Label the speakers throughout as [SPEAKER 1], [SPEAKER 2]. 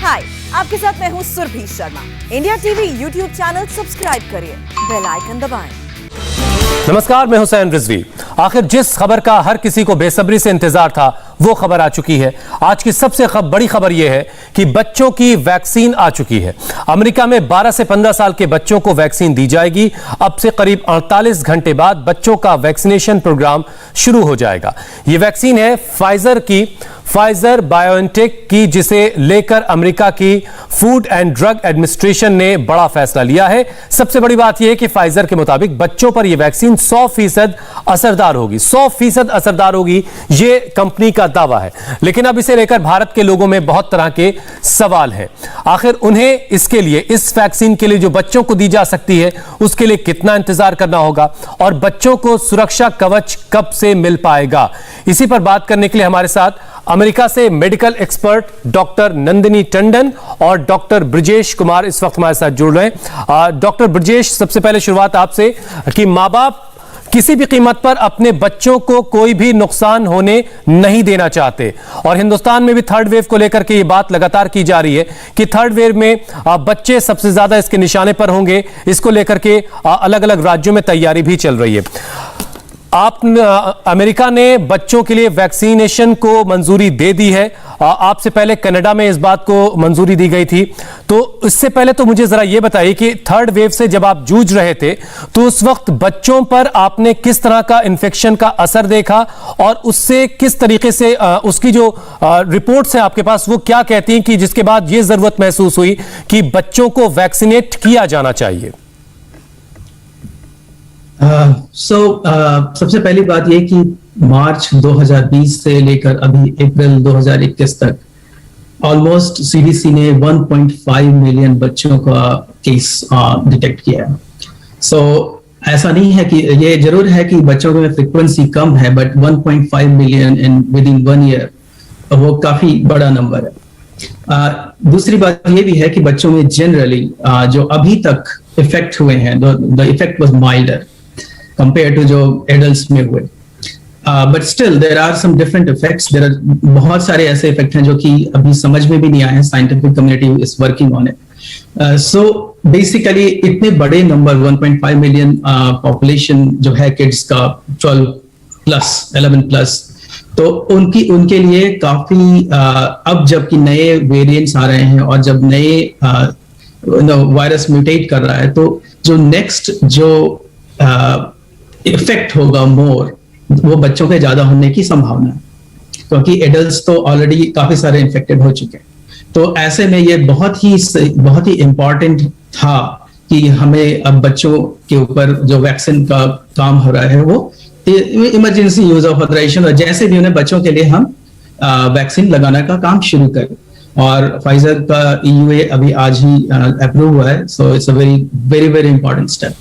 [SPEAKER 1] हाय, आपके साथ मैं हूँ Surabhi Sharma. India TV YouTube channel subscribe करिए, बेल आइकन दबाएं।
[SPEAKER 2] नमस्कार, मैं हुसैन रिजवी। आखिर जिस खबर का हर किसी को बेसब्री से इंतजार था वो खबर आ चुकी है। आज की सबसे बड़ी खबर यह है कि बच्चों की वैक्सीन आ चुकी है। अमेरिका में 12 से 15 साल के बच्चों को वैक्सीन दी जाएगी। अब से करीब 48 घंटे बाद बच्चों का वैक्सीनेशन प्रोग्राम शुरू हो जाएगा। ये वैक्सीन है फाइजर बायोएनटेक की, जिसे लेकर अमेरिका की फूड एंड ड्रग एडमिनिस्ट्रेशन ने बड़ा फैसला लिया है। सबसे बड़ी बात यह है कि फाइजर के मुताबिक बच्चों पर यह वैक्सीन 100% असरदार होगी। 100% असरदार होगी, यह कंपनी का दावा है। लेकिन अब इसे लेकर भारत के लोगों में बहुत तरह के सवाल हैं। आखिर उन्हें इसके लिए, इस वैक्सीन के लिए जो बच्चों को दी जा सकती है, उसके लिए कितना इंतजार करना होगा और बच्चों को सुरक्षा कवच कब से मिल पाएगा? इसी पर बात करने के लिए हमारे साथ अमेरिका से medical expert doctor Nandini Tandon और डॉक्टर ब्रजेश कुमार इस वक्त हमारे साथ जुड़ रहे हैं। डॉक्टर ब्रजेश, सबसे पहले शुरुआत आपसे कि माँ बाप किसी भी कीमत पर अपने बच्चों को कोई भी नुकसान होने नहीं देना चाहते, और हिंदुस्तान में भी थर्ड वेव को लेकर के ये बात लगातार की जा रही है कि थर्ड वेव में बच्चे सबसे ज्यादा इसके निशाने पर होंगे। इसको लेकर के अलग अलग राज्यों में तैयारी भी चल रही है। अमेरिका ने बच्चों के लिए वैक्सीनेशन को मंजूरी दे दी है। आपसे पहले कनाडा में इस बात को मंजूरी दी गई थी। तो इससे पहले तो मुझे जरा यह बताइए कि थर्ड वेव से जब आप जूझ रहे थे तो उस वक्त बच्चों पर आपने किस तरह का इन्फेक्शन का असर देखा, और उससे किस तरीके से उसकी जो रिपोर्ट्स हैं आपके पास वो क्या कहती हैं कि जिसके बाद यह जरूरत महसूस हुई कि बच्चों को वैक्सीनेट किया जाना चाहिए?
[SPEAKER 3] सबसे पहली बात यह कि मार्च 2020 से लेकर अभी अप्रैल 2021 तक ऑलमोस्ट सीडीसी ने 1.5 मिलियन बच्चों का केस डिटेक्ट किया है। ऐसा नहीं है कि, ये जरूर है कि बच्चों में फ्रीक्वेंसी कम है, but 1.5 million in with in 1 year वो काफी बड़ा नंबर है। दूसरी बात यह भी है कि बच्चों में जनरली जो अभी तक इफेक्ट हुए हैं, the effect was milder compare to जो एडल्ट्स में हुए, but still there are some different effects. There are बहुत सारे ऐसे इफेक्ट हैं जो कि अभी समझ में भी नहीं आए हैं। Scientific community is working on it. So basically इतने बड़े नंबर 1.5 मिलियन पॉपुलेशन जो है किड्स का 11 प्लस, तो उनके लिए काफी अब जबकि नए वेरिएंट्स आ रहे हैं और जब नए वायरस म्यूटेट कर रहा है, तो जो नेक्स्ट जो इफेक्ट होगा मोर, वो बच्चों के ज्यादा होने की संभावना है, क्योंकि एडल्ट्स तो ऑलरेडी काफी सारे इन्फेक्टेड हो चुके हैं। तो ऐसे में ये बहुत ही इंपॉर्टेंट था कि हमें अब बच्चों के ऊपर जो वैक्सीन का काम हो रहा है वो इमरजेंसी यूज ऑफ ऑथराइजेशन, और जैसे भी उन्हें बच्चों के लिए हम वैक्सीन लगाने का काम शुरू करें। और फाइजर का EUA अभी आज ही अप्रूव हुआ है। So it's a very very important step.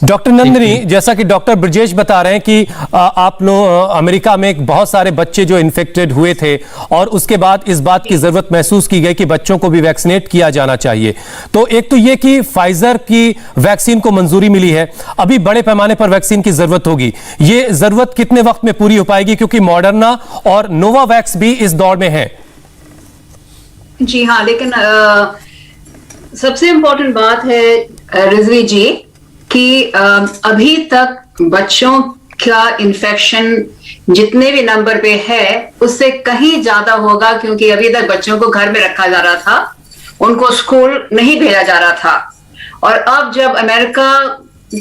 [SPEAKER 2] Doctor Nandini, जैसा कि डॉक्टर ब्रजेश बता रहे हैं कि आप लोग अमेरिका में बहुत सारे बच्चे जो इन्फेक्टेड हुए थे और उसके बाद इस बात की जरूरत महसूस की गई कि बच्चों को भी वैक्सीनेट किया जाना चाहिए। तो एक तो ये कि फाइजर की वैक्सीन को मंजूरी मिली है, अभी बड़े पैमाने पर वैक्सीन की जरूरत होगी। ये जरूरत कितने वक्त में पूरी हो पाएगी, क्योंकि मॉडर्ना और नोवावैक्स भी इस दौर में है?
[SPEAKER 4] जी हाँ, लेकिन सबसे इंपॉर्टेंट बात है रिजवी जी कि अभी तक बच्चों का इन्फेक्शन जितने भी नंबर पे है उससे कहीं ज्यादा होगा, क्योंकि अभी तक बच्चों को घर में रखा जा रहा था, उनको स्कूल नहीं भेजा जा रहा था। और अब जब अमेरिका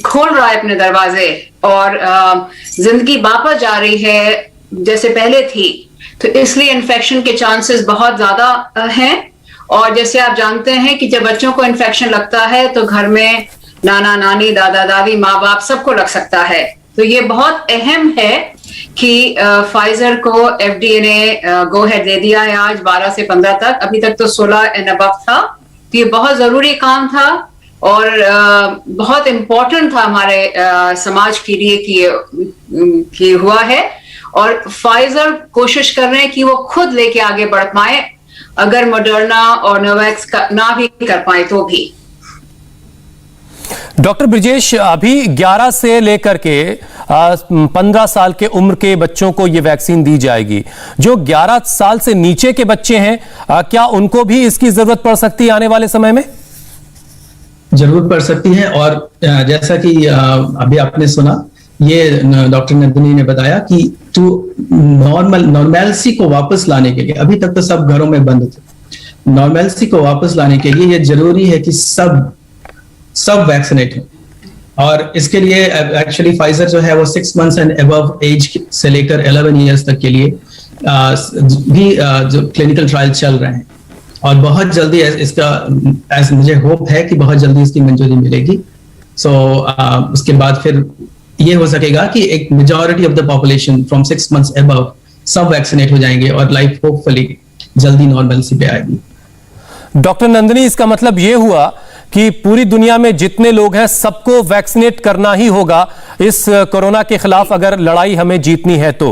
[SPEAKER 4] खोल रहा है अपने दरवाजे और जिंदगी वापस जा रही है जैसे पहले थी, तो इसलिए इन्फेक्शन के चांसेस बहुत ज्यादा हैं। और जैसे आप जानते हैं कि जब बच्चों को इन्फेक्शन लगता है तो घर में नाना नानी, दादा दादी, माँ बाप सबको लग सकता है। तो ये बहुत अहम है कि फाइजर को FDA ने गो हेड दे दिया है आज 12 से 15 तक। अभी तक तो 16 एंड अबव था। तो ये बहुत जरूरी काम था और बहुत इम्पोर्टेंट था हमारे समाज के लिए कि हुआ है। और फाइजर कोशिश कर रहे हैं कि वो खुद लेके आगे बढ़ पाए, अगर मॉडर्ना और नोवैक्स का ना भी कर पाए तो भी।
[SPEAKER 2] डॉक्टर ब्रजेश, अभी 11 से लेकर के 15 साल के उम्र के बच्चों को ये वैक्सीन दी जाएगी। जो 11 साल से नीचे के बच्चे हैं, क्या उनको भी इसकी जरूरत पड़ सकती है आने वाले समय में?
[SPEAKER 3] जरूर पड़ सकती है। और जैसा कि अभी आपने सुना, ये डॉक्टर नंदिनी ने बताया कि टू नॉर्मलसी को वापस लाने के लिए, अभी तक तो सब घरों में बंद थे, नॉर्मलसी को वापस लाने के लिए ये जरूरी है कि सब वैक्सीनेट हो। और इसके लिए एक्चुअली फाइजर जो है वो 6 मंथ्स एंड अबव एज से लेकर 11 इयर्स तक के लिए भी जो क्लिनिकल ट्रायल चल रहे हैं, और बहुत जल्दी इसका मुझे होप है कि बहुत जल्दी इसकी मंजूरी मिलेगी। उसके बाद फिर ये हो सकेगा कि एक majority of the population from 6 months above सब वैक्सीनेट हो जाएंगे और लाइफ होपफुली जल्दी नॉर्मलसी पे आएगी।
[SPEAKER 2] डॉक्टर नंदिनी, इसका मतलब ये हुआ कि पूरी दुनिया में जितने लोग हैं सबको वैक्सीनेट करना ही होगा इस कोरोना के खिलाफ, अगर लड़ाई हमें जीतनी है तो?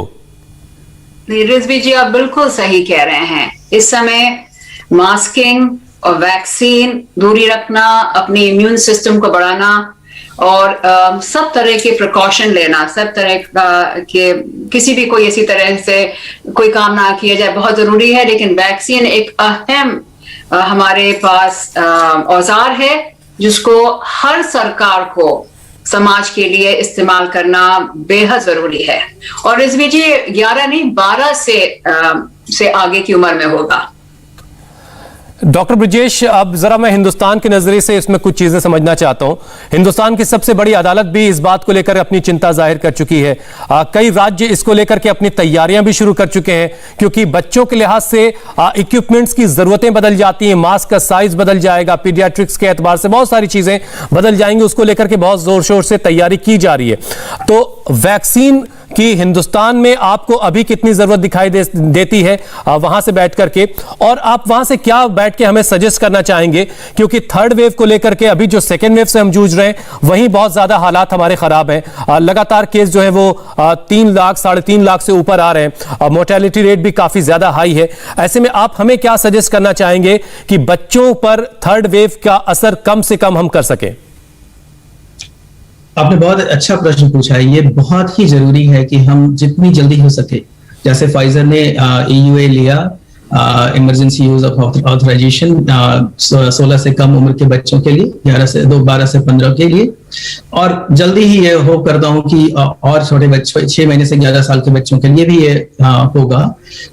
[SPEAKER 4] रिजवी जी, आप बिल्कुल सही कह रहे हैं। इस समय मास्किंग और वैक्सीन, दूरी रखना, अपनी इम्यून सिस्टम को बढ़ाना और सब तरह के प्रिकॉशन लेना, सब तरह के किसी भी कोई ऐसी तरह से कोई काम ना किया जाए, बहुत जरूरी है। लेकिन वैक्सीन एक अहम हमारे पास औजार है जिसको हर सरकार को समाज के लिए इस्तेमाल करना बेहद जरूरी है। और रिजवी जी, 11 नहीं 12 से आगे की उम्र में होगा।
[SPEAKER 2] डॉक्टर ब्रिजेश, अब जरा मैं हिंदुस्तान के नजरिए से इसमें कुछ चीजें समझना चाहता हूं। हिंदुस्तान की सबसे बड़ी अदालत भी इस बात को लेकर अपनी चिंता जाहिर कर चुकी है। कई राज्य इसको लेकर के अपनी तैयारियां भी शुरू कर चुके हैं, क्योंकि बच्चों के लिहाज से इक्विपमेंट्स की जरूरतें बदल जाती हैं, मास्क का साइज बदल जाएगा, पीडियाट्रिक्स के एतबार से बहुत सारी चीजें बदल जाएंगी, उसको लेकर के बहुत जोर शोर से तैयारी की जा रही है। तो वैक्सीन कि हिंदुस्तान में आपको अभी कितनी जरूरत दिखाई देती है वहां से बैठ करके, और आप वहां से क्या बैठ के हमें सजेस्ट करना चाहेंगे? क्योंकि थर्ड वेव को लेकर के अभी जो सेकेंड वेव से हम जूझ रहे हैं वहीं बहुत ज्यादा हालात हमारे खराब हैं। लगातार केस जो है वो 3 लाख 3.5 लाख से ऊपर आ रहे हैं, मोर्टेलिटी रेट भी काफी ज्यादा हाई है। ऐसे में आप हमें क्या सजेस्ट करना चाहेंगे कि बच्चों पर थर्ड वेव का असर कम से कम हम कर सकें?
[SPEAKER 3] आपने बहुत अच्छा प्रश्न पूछा है। ये बहुत ही जरूरी है कि हम जितनी जल्दी हो सके, जैसे फाइजर ने EUA लिया, इमरजेंसी यूज ऑफ ऑथराइजेशन 16 से कम उम्र के बच्चों के लिए, 12 से 15 के लिए, और जल्दी ही ये होप करता हूं कि और छोटे बच्चों 6 महीने से 11 साल के बच्चों के लिए भी ये होगा।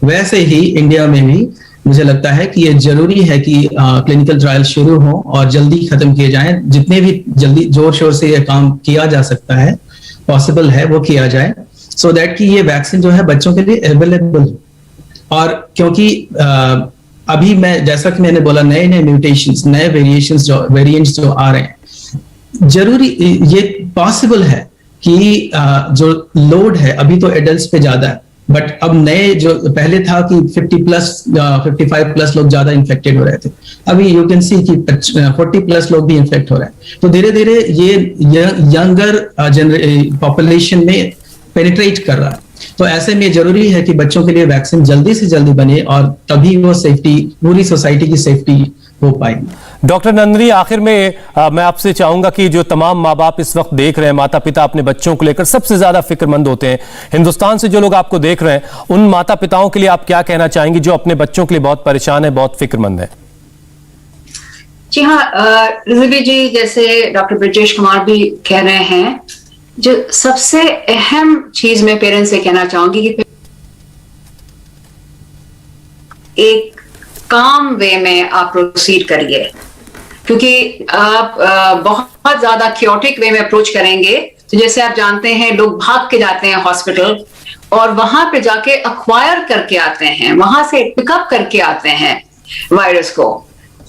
[SPEAKER 3] वैसे ही इंडिया में भी मुझे लगता है कि ये जरूरी है कि क्लिनिकल ट्रायल शुरू हो और जल्दी खत्म किए जाएं। जितने भी जल्दी जोर शोर से ये काम किया जा सकता है, पॉसिबल है, वो किया जाए, सो दैट कि ये वैक्सीन जो है बच्चों के लिए अवेलेबल हो। और क्योंकि अभी मैं जैसा कि मैंने बोला, नए नए म्यूटेशंस, नए वेरिएंट्स जो आ रहे हैं, जरूरी ये पॉसिबल है कि जो लोड है अभी तो एडल्ट्स पे ज्यादा है, बट अब नए जो पहले था कि 55 प्लस लोग ज्यादा इन्फेक्टेड हो रहे थे, अभी यू कैन सी कि 40 प्लस लोग भी इन्फेक्ट हो रहे हैं। तो धीरे धीरे ये यंगर पॉपुलेशन में पेनिट्रेट कर रहा है। तो ऐसे में जरूरी है कि बच्चों के लिए वैक्सीन जल्दी से जल्दी बने और तभी वो सेफ्टी, पूरी सोसाइटी की सेफ्टी हो पाएगी।
[SPEAKER 2] डॉक्टर नंदिनी, आखिर में मैं आपसे चाहूंगा कि जो तमाम माँ बाप इस वक्त देख रहे हैं, माता पिता अपने बच्चों को लेकर सबसे ज्यादा फिक्रमंद होते हैं, हिंदुस्तान से जो लोग आपको देख रहे हैं, उन माता पिताओं के लिए आप क्या कहना चाहेंगे जो अपने बच्चों के लिए बहुत परेशान है, बहुत फिक्रमंद है?
[SPEAKER 4] जी हाँ, रिजवी जी, जैसे डॉक्टर ब्रिजेश कुमार भी कह रहे हैं, जो सबसे अहम चीज मैं पेरेंट्स से कहना चाहूंगी कि एक काम वे में आप प्रोसीड करिए, क्योंकि आप बहुत ज्यादा क्योटिक वे में अप्रोच करेंगे तो जैसे आप जानते हैं लोग भाग के जाते हैं हॉस्पिटल और वहां पे जाके अक्वायर करके आते हैं, वहां से पिकअप करके आते हैं वायरस को।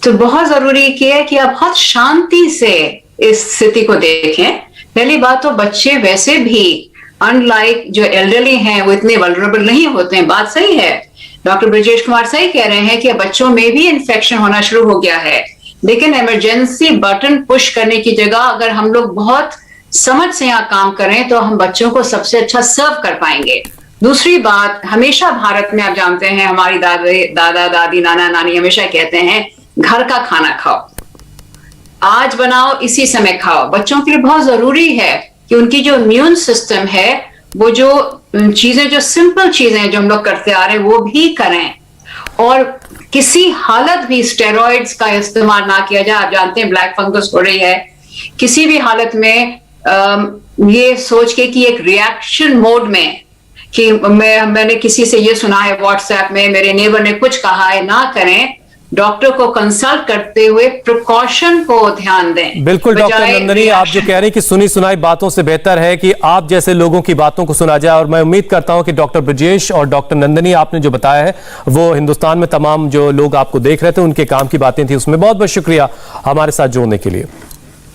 [SPEAKER 4] तो बहुत जरूरी क्या है कि आप बहुत शांति से इस स्थिति को देखें। पहली बात तो बच्चे वैसे भी अनलाइक जो एल्डरली हैं वो इतने वल्नरेबल नहीं होते हैं, बात सही है। डॉक्टर ब्रिजेश कुमार सही कह रहे हैं कि बच्चों में भी इन्फेक्शन होना शुरू हो गया है, लेकिन इमरजेंसी बटन पुश करने की जगह अगर हम लोग बहुत समझ से यहाँ काम करें तो हम बच्चों को सबसे अच्छा सर्व कर पाएंगे। दूसरी बात, हमेशा भारत में आप जानते हैं हमारी दादा दादी नाना नानी हमेशा कहते हैं घर का खाना खाओ, आज बनाओ इसी समय खाओ। बच्चों के लिए बहुत जरूरी है कि उनकी जो इम्यून सिस्टम है वो जो चीजें, जो सिंपल चीजें जो हम लोग करते आ रहे हैं वो भी करें, और किसी हालत भी स्टेरॉइड्स का इस्तेमाल ना किया जाए। आप जानते हैं ब्लैक फंगस हो रही है, किसी भी हालत में ये सोच के कि एक रिएक्शन मोड में कि मैंने किसी से ये सुना है व्हाट्सएप में, मेरे नेबर ने कुछ कहा है, ना करें। डॉक्टर को कंसल्ट करते हुए प्रिकॉशन को ध्यान दें।
[SPEAKER 2] बिल्कुल डॉक्टर नंदनी, आप जो कह रही हैं कि सुनी सुनाई बातों से बेहतर है कि आप जैसे लोगों की बातों को सुना जाए, और मैं उम्मीद करता हूं कि डॉक्टर ब्रजेश और डॉक्टर नंदनी आपने जो बताया है वो हिंदुस्तान में तमाम जो लोग आपको देख रहे थे उनके काम की बातें थी, उसमें बहुत बहुत शुक्रिया हमारे साथ जोड़ने के लिए।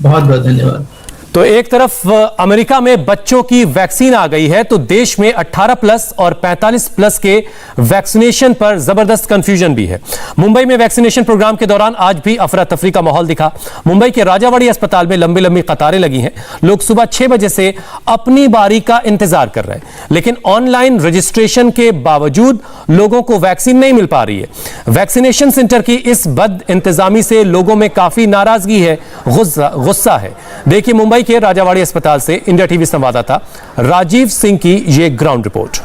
[SPEAKER 3] बहुत बहुत धन्यवाद।
[SPEAKER 2] तो एक तरफ अमेरिका में बच्चों की वैक्सीन आ गई है, तो देश में 18 प्लस और 45 प्लस के वैक्सीनेशन पर जबरदस्त कंफ्यूजन भी है। मुंबई में वैक्सीनेशन प्रोग्राम के दौरान आज भी अफरा तफरी का माहौल दिखा। मुंबई के राजावाड़ी अस्पताल में लंबी लंबी कतारें लगी हैं। लोग सुबह 6 बजे से अपनी बारी का इंतजार कर रहे हैं, लेकिन ऑनलाइन रजिस्ट्रेशन के बावजूद लोगों को वैक्सीन नहीं मिल पा रही है। वैक्सीनेशन सेंटर की इस बद इंतजामी से लोगों में काफी नाराजगी है, गुस्सा है। देखिए मुंबई के राजावाड़ी अस्पताल से इंडिया टीवी संवाददाता राजीव सिंह की यह ग्राउंड रिपोर्ट।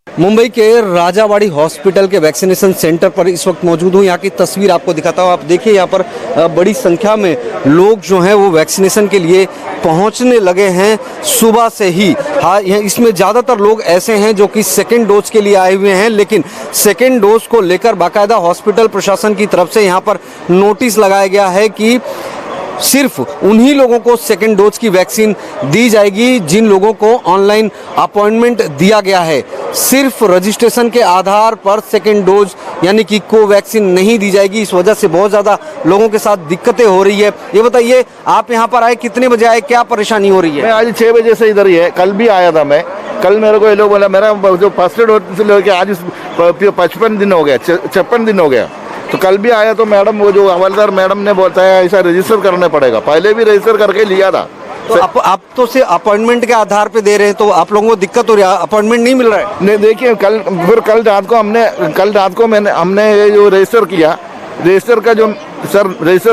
[SPEAKER 5] मुंबई के राजावाड़ी हॉस्पिटल के वैक्सीनेशन सेंटर पर इस वक्त मौजूद हूँ। यहाँ की तस्वीर आपको दिखाता हूँ। आप देखिए यहाँ पर बड़ी संख्या में लोग जो हैं वो वैक्सीनेशन के लिए पहुँचने लगे हैं सुबह से ही। हाँ, इसमें ज़्यादातर लोग ऐसे हैं जो कि सेकेंड डोज के लिए आए हुए हैं, लेकिन सेकेंड डोज को लेकर बाकायदा हॉस्पिटल प्रशासन की तरफ से यहाँ पर नोटिस लगाया गया है कि सिर्फ उन्हीं लोगों को सेकेंड डोज की वैक्सीन दी जाएगी जिन लोगों को ऑनलाइन अपॉइंटमेंट दिया गया है। सिर्फ रजिस्ट्रेशन के आधार पर सेकेंड डोज यानी कि कोवैक्सीन नहीं दी जाएगी। इस वजह से बहुत ज़्यादा लोगों के साथ दिक्कतें हो रही है। ये बताइए, आप यहाँ पर आए कितने बजे आए, क्या परेशानी हो रही है?
[SPEAKER 6] मैं आज 6 बजे से इधर ही है, कल भी आया था मैं। कल मेरे को ये लोग बोला मेरा जो फर्स्ट डोज से लेके आज 55 दिन हो गया, 56 दिन हो गया। तो कल भी आया तो मैडम, वो जो हवलदार मैडम ने बताया ऐसा रजिस्टर करना पड़ेगा। पहले भी रजिस्टर करके लिया था।
[SPEAKER 5] तो आप तो से अपॉइंटमेंट के आधार पे दे रहे हैं, तो आप लोगों को दिक्कत हो रही है, अपॉइंटमेंट नहीं मिल रहा है?
[SPEAKER 6] नहीं, देखिए कल रात को हमने ये जो रजिस्टर किया, रजिस्टर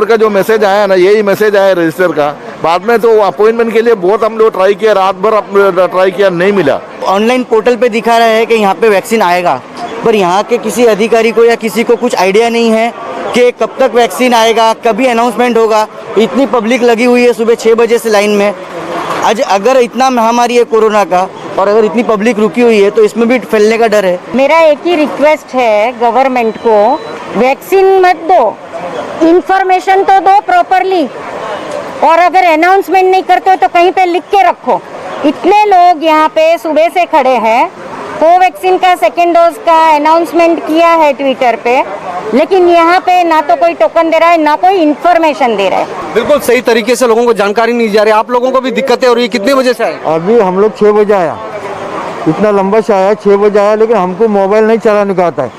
[SPEAKER 6] का जो मैसेज आया ना, यही मैसेज आया रजिस्टर का। बाद में तो अपॉइंटमेंट के लिए बहुत हम लोग ट्राई किया, रात भर ट्राई किया, नहीं मिला।
[SPEAKER 7] ऑनलाइन पोर्टल पे दिखा रहा है कि यहाँ पे वैक्सीन आएगा, पर यहाँ के किसी अधिकारी को या किसी को कुछ आइडिया नहीं है कि कब तक वैक्सीन आएगा, कभी अनाउंसमेंट होगा। इतनी पब्लिक लगी हुई है सुबह 6 बजे से लाइन में। आज अगर इतना महामारी है कोरोना का और अगर इतनी पब्लिक रुकी हुई है तो इसमें भी फैलने का डर है।
[SPEAKER 8] मेरा एक ही रिक्वेस्ट है गवर्नमेंट को, वैक्सीन मत दो, इंफॉर्मेशन तो दो प्रॉपरली, और अगर अनाउंसमेंट नहीं करते हो तो कहीं पे लिख के रखो। इतने लोग यहाँ पे सुबह से खड़े हैं, कोवैक्सीन का सेकेंड डोज का अनाउंसमेंट किया है ट्विटर पे, लेकिन यहाँ पे ना तो कोई टोकन दे रहा है ना कोई इन्फॉर्मेशन दे रहा है।
[SPEAKER 5] बिल्कुल सही तरीके से लोगों को जानकारी नहीं दी जा रही। आप लोगों को भी दिक्कतें हो रही है? कितने बजे से आए?
[SPEAKER 9] अभी हम लोग 6 बजे आया, इतना लंबा से आया, 6 बजे आया, लेकिन हमको मोबाइल नहीं चलाने का आता है।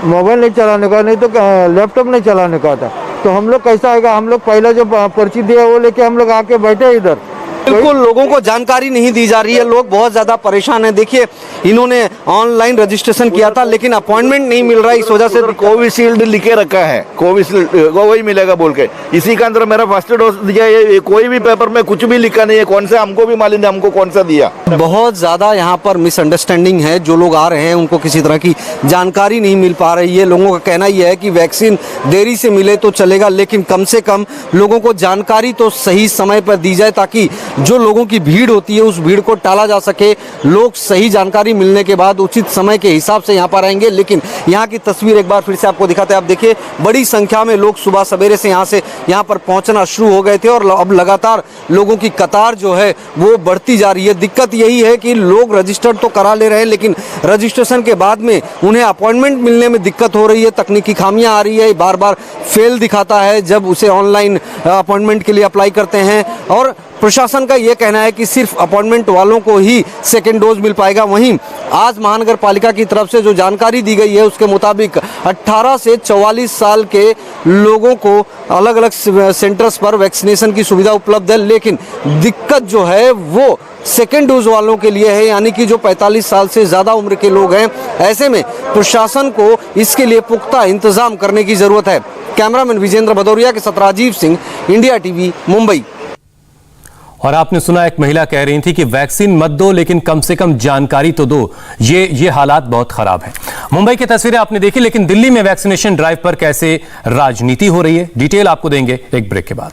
[SPEAKER 9] मोबाइल नहीं चलाने का, नहीं तो लैपटॉप नहीं चलाने का आता। तो हम लोग कैसा आएगा? हम लोग पहला जो पर्ची दिया वो लेके हम लोग आके बैठे इधर।
[SPEAKER 5] बिल्कुल लोगों को जानकारी नहीं दी जा रही है, लोग बहुत ज्यादा परेशान हैं। देखिए इन्होंने ऑनलाइन रजिस्ट्रेशन किया था लेकिन अपॉइंटमेंट नहीं मिल रहा है, इस वजह से
[SPEAKER 6] कोविशील्ड लिखे रखा है, कोविशील्ड वही मिलेगा बोल के। इसी का अंदर मेरा फर्स्ट डोज दिया है, कोई भी पेपर में कुछ भी लिखा नहीं है कौन सा, हमको भी मालूम है हमको कौन सा दिया।
[SPEAKER 5] बहुत ज्यादा यहाँ पर मिसअंडरस्टैंडिंग है। जो लोग आ रहे हैं उनको किसी तरह की जानकारी नहीं मिल पा रही है। लोगों का कहना यह है कि वैक्सीन देरी से मिले तो चलेगा, लेकिन कम से कम लोगों को जानकारी तो सही समय पर दी जाए ताकि जो लोगों की भीड़ होती है उस भीड़ को टाला जा सके। लोग सही जानकारी मिलने के बाद उचित समय के हिसाब से यहाँ पर आएंगे। लेकिन यहाँ की तस्वीर एक बार फिर से आपको दिखाते हैं। आप देखिए बड़ी संख्या में लोग सुबह सवेरे से यहाँ पर पहुँचना शुरू हो गए थे और अब लगातार लोगों की कतार जो है वो बढ़ती जा रही है। दिक्कत यही है कि लोग रजिस्टर तो करा ले रहे हैं लेकिन रजिस्ट्रेशन के बाद में उन्हें अपॉइंटमेंट मिलने में दिक्कत हो रही है, तकनीकी खामियां आ रही है, बार बार फेल दिखाता है जब उसे ऑनलाइन अपॉइंटमेंट के लिए अप्लाई करते हैं। और प्रशासन का यह कहना है कि सिर्फ अपॉइंटमेंट वालों को ही सेकेंड डोज मिल पाएगा। वहीं आज महानगर पालिका की तरफ से जो जानकारी दी गई है उसके मुताबिक 18 से 44 साल के लोगों को अलग अलग सेंटर्स पर वैक्सीनेशन की सुविधा उपलब्ध है, लेकिन दिक्कत जो है वो सेकेंड डोज वालों के लिए है, यानी कि जो 45 साल से ज़्यादा उम्र के लोग हैं। ऐसे में प्रशासन को इसके लिए पुख्ता इंतजाम करने की ज़रूरत है। कैमरामैन विजेंद्र भदौरिया के साथ राजीव सिंह, इंडिया टीवी, मुंबई।
[SPEAKER 2] और आपने सुना एक महिला कह रही थी कि वैक्सीन मत दो लेकिन कम से कम जानकारी तो दो। ये हालात बहुत खराब है। मुंबई की तस्वीरें आपने देखी, लेकिन दिल्ली में वैक्सीनेशन ड्राइव पर कैसे राजनीति हो रही है, डिटेल आपको देंगे एक ब्रेक के बाद।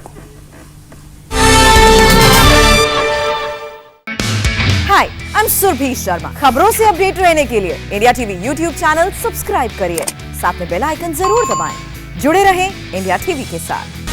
[SPEAKER 1] हाय, आई एम सुरभि शर्मा। खबरों से अपडेट रहने के लिए India TV YouTube channel subscribe करिए, साथ में बेल आइकन जरूर दबाएं। जुड़े रहें इंडिया टीवी के साथ।